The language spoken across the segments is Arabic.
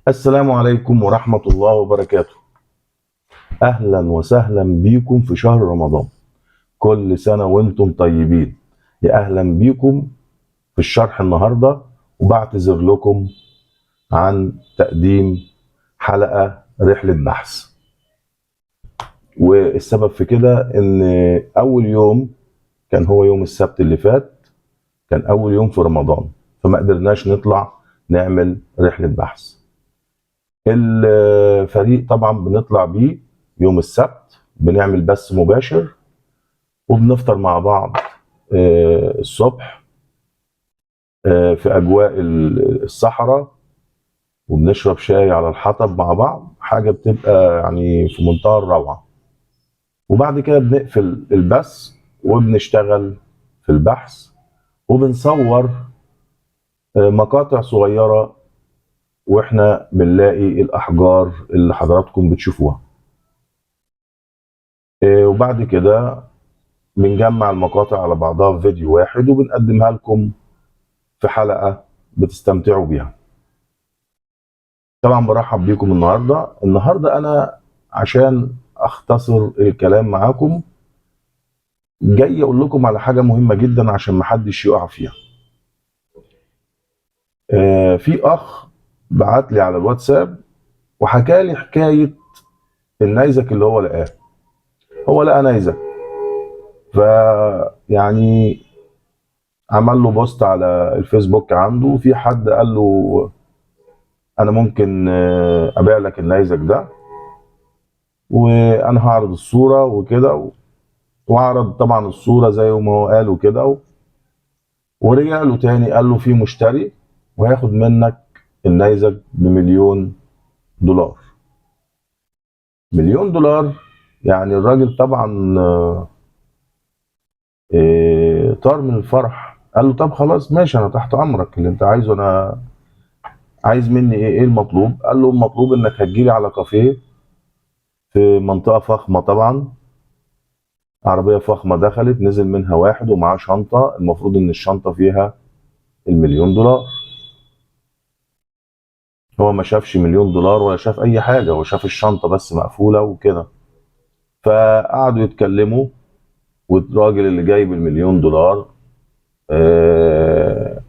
السلام عليكم ورحمة الله وبركاته. أهلا وسهلا بيكم في شهر رمضان. كل سنة وانتم طيبين. يا أهلا بيكم في الشرح النهاردة، وبعتذر لكم عن تقديم حلقة رحلة بحث. والسبب في كده إن أول يوم كان هو يوم السبت اللي فات، كان أول يوم في رمضان، فما قدرناش نطلع نعمل رحلة بحث. الفريق طبعا بنطلع بيه يوم السبت، بنعمل بث مباشر وبنفطر مع بعض الصبح في اجواء الصحراء، وبنشرب شاي على الحطب مع بعض، حاجه بتبقى يعني في منتهى الروعه. وبعد كده بنقفل البث وبنشتغل في البحث، وبنصور مقاطع صغيره واحنا بنلاقي الاحجار اللي حضراتكم بتشوفوها. وبعد كده بنجمع المقاطع على بعضها في فيديو واحد وبنقدمها لكم في حلقة بتستمتعوا بيها. طبعا برحب بيكم النهاردة أنا عشان أختصر الكلام معاكم جاي أقول لكم على حاجة مهمة جدا عشان محدش يقع فيها. في أخ بعت لي على الواتساب وحكى لي حكاية النيزك اللي هو لقاه. هو لقى نيزك، فيعني عمل له بوست على الفيسبوك عنده، وفي حد قال له انا ممكن ابيع لك النيزك ده، وانا هعرض الصوره وكده، وعرض طبعا الصوره زي ما هو قال وكده، ورجع له تاني قال له في مشتري وهياخد منك النيزك ب1,000,000 دولار. 1,000,000 دولار، يعني الراجل طبعا طار من الفرح. قال له طب خلاص ماشي، انا تحت امرك، اللي انت عايزه. انا عايز مني ايه المطلوب؟ قال له المطلوب انك هتجيلي على كافيه في منطقه فخمه طبعا. عربية فخمة دخلت، نزل منها واحد ومعاه شنطة، المفروض إن الشنطة فيها ال1,000,000 دولار. هو ما شافش 1,000,000 دولار ولا شاف أي حاجة، هو شاف الشنطة بس مقفولة وكده. فقعدوا يتكلموا، والراجل اللي جايب ال1,000,000 دولار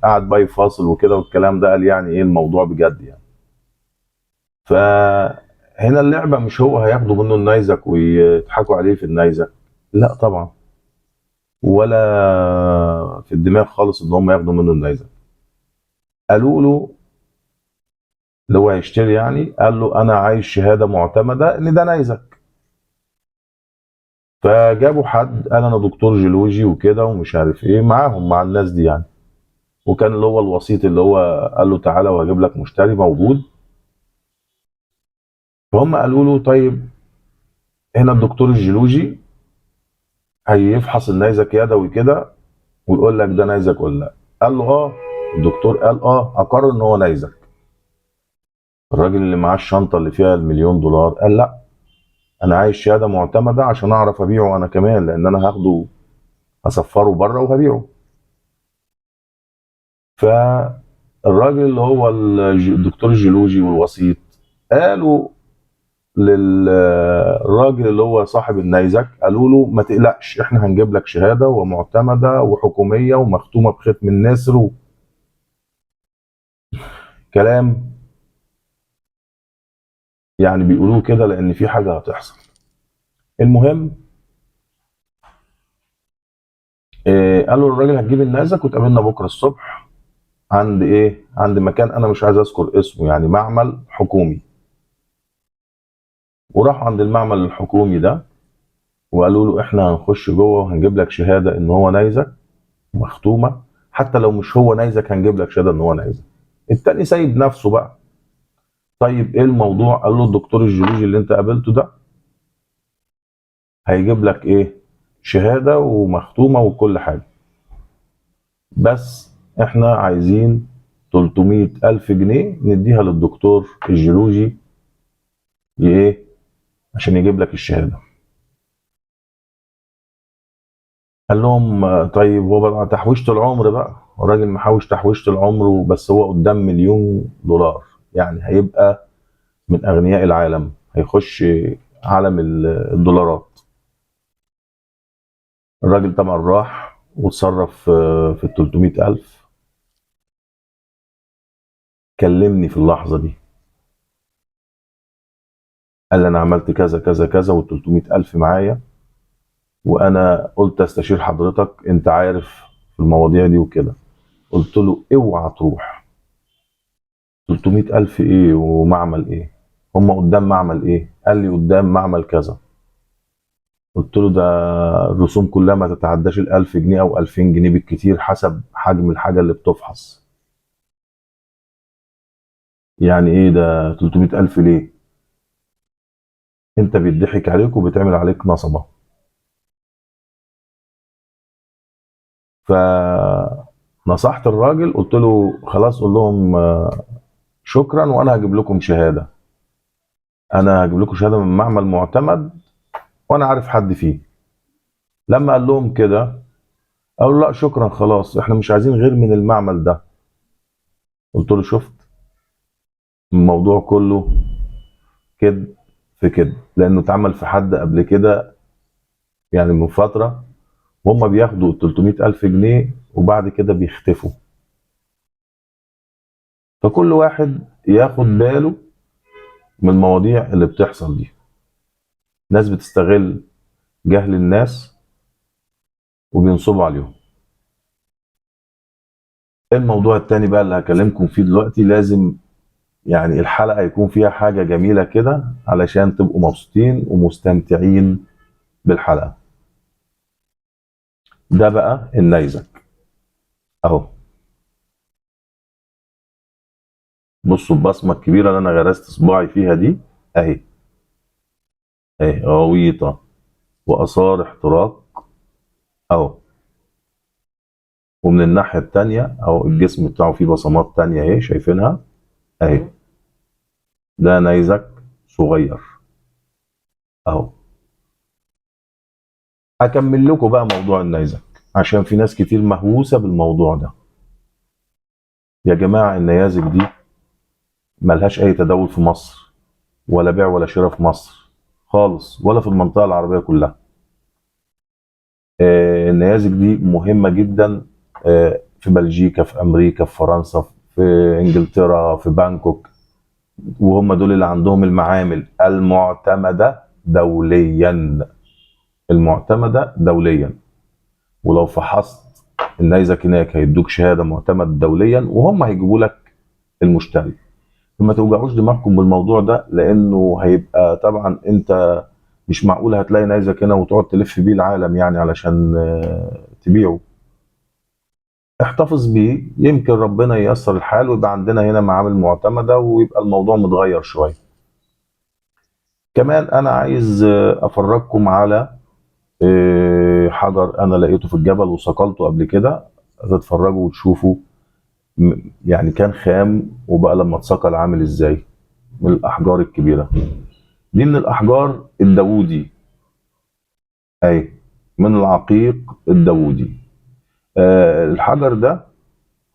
قعد بقى يفاصل وكده، والكلام ده قال يعني إيه الموضوع بجد يعني. فهنا اللعبة مش هو هياخدوا منه النيزك ويضحكوا عليه في النيزك، لا طبعا، ولا في الدماغ خالص ان هم ياخدوا منه النيزك. قالوا له اللي هو هيشتري، يعني قال له انا عايز شهاده معتمده ان ده نيزك. فجابوا حد قال انا دكتور جيولوجي وكده ومش عارف ايه، معاهم مع الناس دي يعني. وكان اللي هو الوسيط اللي هو قال له تعالى وهجيب لك مشتري موجود. فهم قالوا له طيب هنا الدكتور الجيولوجي هيفحص النيزك يدوي كده ويقول لك ده نيزك ولا لا. قال له اه. الدكتور قال اه، اقر ان هو نيزك. الراجل اللي معاه الشنطه اللي فيها ال1,000,000 دولار قال لا، انا عايز شهاده معتمده عشان اعرف ابيعه انا كمان، لان انا هاخده هسفره بره وهبيعه. فالراجل اللي هو الدكتور الجيولوجي والوسيط قالوا للراجل اللي هو صاحب النيزك، قالوا له ما تقلقش، احنا هنجيب لك شهاده ومعتمده وحكوميه ومختومه بختم النسر. وكلام يعني بيقولوه كده لان في حاجه هتحصل. المهم قالوا للراجل هتجيب النيزك وتقابلنا بكره الصبح عند ايه، عند مكان انا مش عايز اذكر اسمه، يعني معمل حكومي. وراحوا عند المعمل الحكومي ده وقالوا له احنا هنخش جوه وهنجيب لك شهاده ان هو نيزك مختومه، حتى لو مش هو نيزك هنجيب لك شهاده ان هو نيزك. التاني سايب نفسه بقى. طيب ايه الموضوع؟ قال له الدكتور الجيولوجي اللي انت قابلته ده هيجيب لك ايه، شهاده ومختومه وكل حاجه، بس احنا عايزين 300,000 جنيه نديها للدكتور الجيولوجي ايه عشان يجيب لك الشهاده. قال لهم طيب هو بقى تحويشة العمر بقى، الراجل محوش تحويشة العمر، بس هو قدام 1,000,000 دولار، يعني هيبقى من اغنياء العالم، هيخش عالم الدولارات. الراجل طبعا راح وتصرف في ال 300,000. كلمني في اللحظة دي، قال لي أنا عملت كذا كذا كذا وال 300,000 معايا، وأنا قلت أستشير حضرتك، أنت عارف في المواضيع دي وكده. قلت له اوعى تروح. 300,000 إيه ومعمل إيه؟ هم قدام معمل إيه؟ قال لي قدام معمل كذا. قلت له ده الرسوم كلها ما تتعداش ال 1000 جنيه أو 2000 جنيه بالكتير حسب حجم الحاجة اللي بتفحص. يعني إيه ده 300,000 ليه؟ أنت بيضحك عليك وبيتعمل عليك نصبة. فنصحت الراجل، قلت له خلاص قول لهم شكرا، وانا هجيب لكم شهاده. انا هجيب لكم شهاده من معمل معتمد وانا عارف حد فيه. لما قال لهم كده قالوا لا شكرا خلاص احنا مش عايزين غير من المعمل ده. قلت له شفت الموضوع كله كده في كده، لانه اتعمل في حد قبل كده يعني من فتره، وهم بياخدوا 300,000 جنيه وبعد كده بيختفوا. فكل واحد ياخد باله من المواضيع اللي بتحصل دي. ناس بتستغل جهل الناس وبينصبوا عليهم. الموضوع التاني بقى اللي هكلمكم فيه دلوقتي، لازم يعني الحلقة يكون فيها حاجة جميلة كده علشان تبقوا مبسوطين ومستمتعين بالحلقة. ده بقى النيزك اهو. بصوا البصمة الكبيرة اللي انا غرست صباعي فيها دي اهي، اهي غويطة واثار احتراق اهو. ومن الناحية التانية اهو الجسم بتاعه فيه بصمات تانية اهي شايفينها اهي. ده نيزك صغير اهو. هكمل لكم بقى موضوع النيزك عشان في ناس كتير مهووسة بالموضوع ده. يا جماعة النيازك دي ملهاش أي تداول في مصر، ولا بيع ولا شراء في مصر خالص، ولا في المنطقة العربية كلها. النيازك دي مهمة جدا في بلجيكا، في أمريكا، في فرنسا، في إنجلترا، في بانكوك. وهم دول اللي عندهم المعامل المعتمدة دوليا. المعتمدة دوليا. ولو فحصت النيزك هناك هيدوك شهادة معتمد دوليا، وهم هيجيبوا لك المشتري. فما توجعوش دماغكم بالموضوع ده، لانه هيبقى طبعا انت مش معقول هتلاقي نيزك هنا وتقعد تلف بيه العالم يعني علشان تبيعه. احتفظ بيه، يمكن ربنا ييسر الحال ويبقى عندنا هنا معامل معتمدة ويبقى الموضوع متغير شوية. كمان انا عايز افرجكم على حجر انا لقيته في الجبل وصقلته قبل كده. تتفرجوا وتشوفوا يعني كان خام وبقى لما اتصقل عامل ازاي. من الاحجار الكبيرة دي، من الاحجار الداوودي اي، من العقيق الداوودي. الحجر ده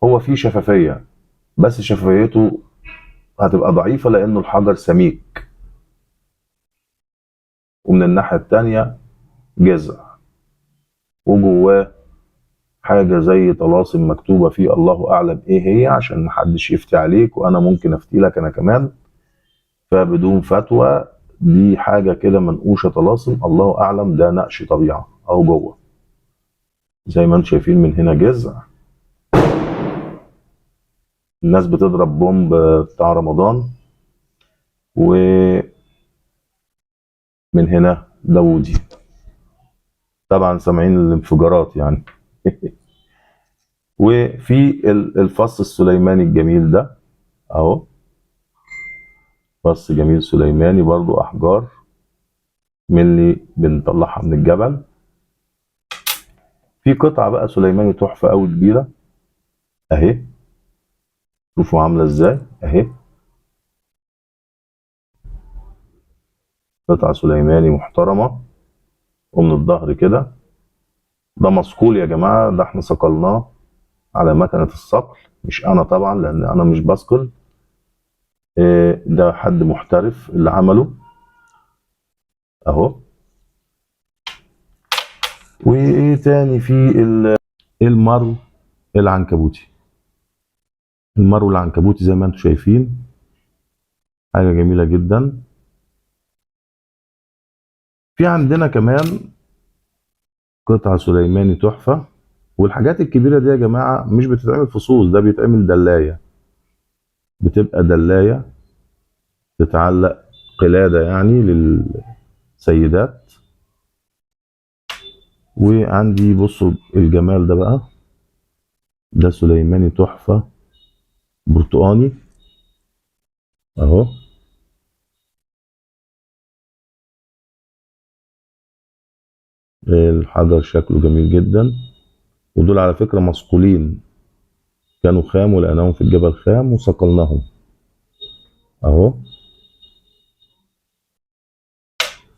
هو فيه شفافية، بس شفافيته هتبقى ضعيفة لأنه الحجر سميك. ومن الناحية التانية جذع، وجواه حاجة زي طلاسم مكتوبة فيه الله أعلم إيه هي، عشان محدش يفتي عليك وأنا ممكن أفتي لك أنا كمان فبدون فتوى. دي حاجة كده منقوشة طلاسم الله أعلم، ده نقش طبيعة أو جوه. زي ما انتم شايفين من هنا جذع. الناس بتضرب بومب بتاع رمضان، ومن هنا داوودي. طبعا سامعين الانفجارات يعني. وفي الفص السليماني الجميل ده اهو، فص جميل سليماني برضو احجار من اللي بنطلعها من الجبل. في قطعة بقى سليماني تحفة قوي كبيرة اهي، شوفوا عاملة ازاي اهي. قطعة سليماني محترمة، ومن الظهر كده. ده مصقول يا جماعة، ده احنا صقلناه على مكنة الصقل، مش انا طبعا لان انا مش بصقل. ده حد محترف اللي عمله اهو. وايه تاني في المرو العنكبوتي. المرو العنكبوتي زي ما انتم شايفين حاجة جميلة جدا. في عندنا كمان قطع سليماني تحفة. والحاجات الكبيرة دي يا جماعة مش بتتعمل فصوص، ده بيتعمل دلاية، بتبقى دلاية تتعلق قلادة يعني للسيدات. وعندي بصوا الجمال ده بقى، ده سليماني تحفة برتقاني اهو. الحجر شكله جميل جدا. ودول على فكرة مصقولين، كانوا خام ولقيناهم في الجبل خام وصقلناهم اهو.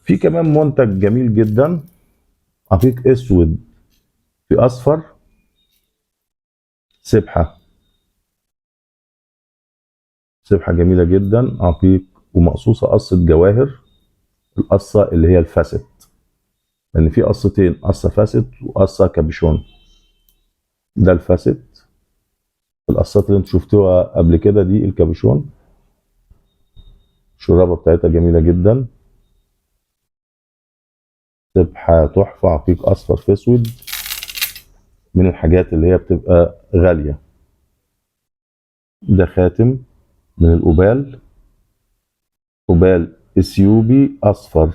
في كمان منتج جميل جدا، عقيق اسود في اصفر، سبحة. سبحة جميلة جدا، عقيق ومقصوصة قصة جواهر. القصة اللي هي الفاسد، لان في قصتين، قصة فاسد وقصة كابيشون. ده الفاسد. القصات اللي انتوا شفتوها قبل كده دي الكابيشون. الشرابة بتاعتها جميلة جدا. سبحة تحفة، عقيق اصفر في اسود، من الحاجات اللي هي بتبقى غالية. ده خاتم من الأوبال، أوبال اثيوبي اصفر.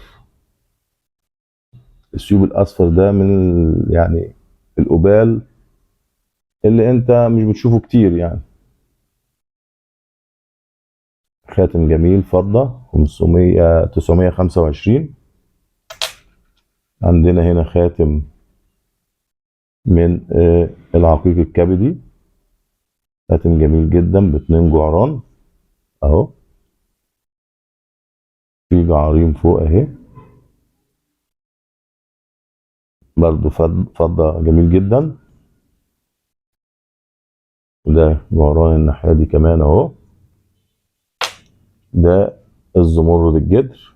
الثيوب الاصفر ده من يعني الأوبال اللي انت مش بتشوفه كتير يعني. خاتم جميل فضة 500 925. عندنا هنا خاتم من العقيق الكبدي، خاتم جميل جدا باتنين جعران اهو. في جعارين فوق اهي برضو فضة جميل جدا. وده جعران الناحية دي كمان اهو. ده الزمرد الجدر،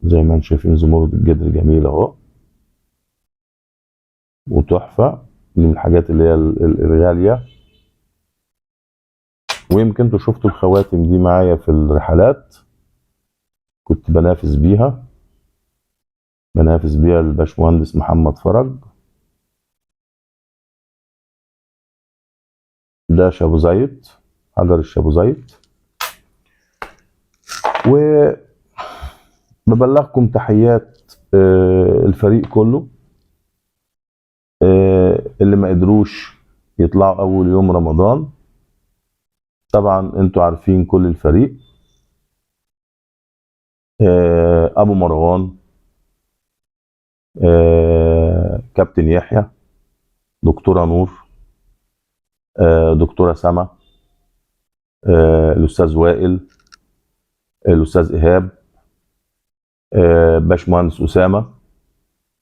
زي ما انتم شايفين زمرد الجدر جميل اهو وتحفة، من الحاجات اللي هي الغالية. ويمكن انتوا شفتوا الخواتم دي معايا في الرحلات، كنت بنافس بيها الباشمهندس محمد فرج. ده شابوزيت، حجر الشابوزيت. وببلغكم تحيات الفريق كله، اللي ما قدروش يطلعوا اول يوم رمضان. طبعا انتوا عارفين كل الفريق، ابو مروان، كابتن يحيى، دكتوره نور، دكتوره سما، الاستاذ وائل، الاستاذ ايهاب، باشمهندس اسامه.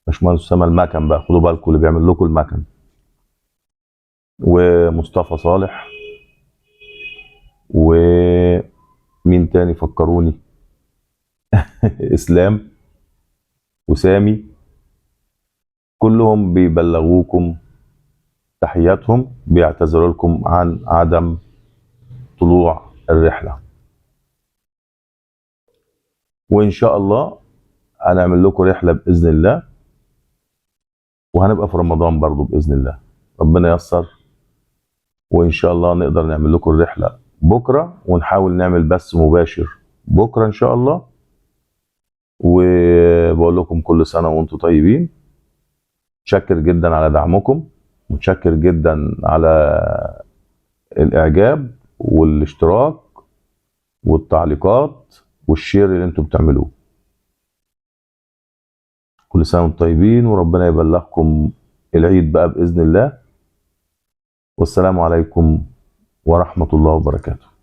باشمهندس اسامه المكن بقى، خدوا بالكم اللي بيعمل لكم المكن. ومصطفى صالح، ومين تاني فكروني؟ اسلام وسامي، كلهم بيبلغوكم تحياتهم، بيعتذروا لكم عن عدم طلوع الرحله. وان شاء الله هنعمل لكم رحله باذن الله، وهنبقى في رمضان برضو باذن الله، ربنا ييسر. وان شاء الله نقدر نعمل لكم الرحله بكره، ونحاول نعمل بث مباشر بكره ان شاء الله. وبقول لكم كل سنه وانتم طيبين. متشكر جدا على دعمكم، متشكر جدا على الاعجاب والاشتراك والتعليقات والشير اللي انتم بتعملوه. كل سنه وانتم طيبين، وربنا يبلغكم العيد بقى باذن الله. والسلام عليكم ورحمه الله وبركاته.